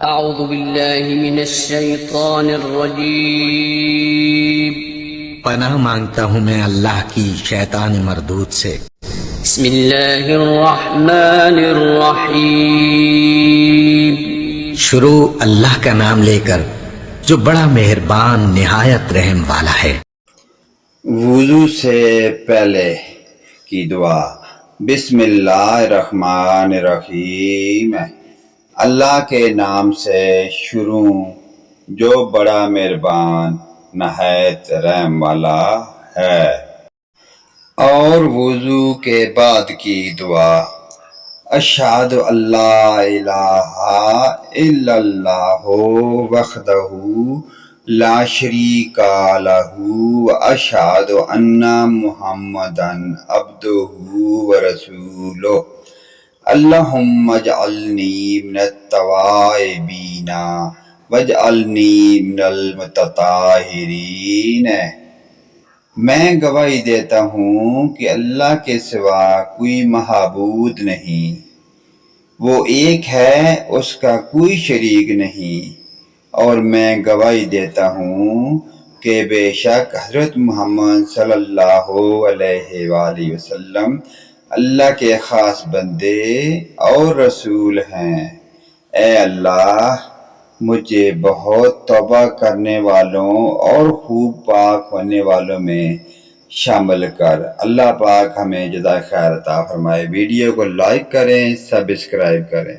أعوذ بالله من الشيطان الرجيم. پناہ مانگتا ہوں میں اللہ کی شیطان مردود سے۔ بسم الله الرحمن الرحيم. شروع اللہ کا نام لے کر جو بڑا مہربان نہایت رحم والا ہے۔ وضو سے پہلے کی دعا۔ بسم اللہ الرحمن الرحیم۔ اللہ کے نام سے شروع جو بڑا مہربان نہایت رحم والا ہے۔ اور وضو کے بعد کی دعا۔ اشہد ان لا الہ الا اللہ وحدہ لا شریک لہ واشہد ان محمدا عبدہ ورسولہ۔ اللہم اجعلنی من التوابین واجعلنی من المتطہرین۔ میں گواہی دیتا ہوں کہ اللہ کے سوا کوئی معبود نہیں، وہ ایک ہے، اس کا کوئی شریک نہیں، اور میں گواہی دیتا ہوں کہ بے شک حضرت محمد صلی اللہ علیہ وآلہ وسلم اللہ کے خاص بندے اور رسول ہیں۔ اے اللہ، مجھے بہت توبہ کرنے والوں اور خوب پاک ہونے والوں میں شامل کر۔ اللہ پاک ہمیں جزائے خیر عطا فرمائے۔ ویڈیو کو لائک کریں، سبسکرائب کریں۔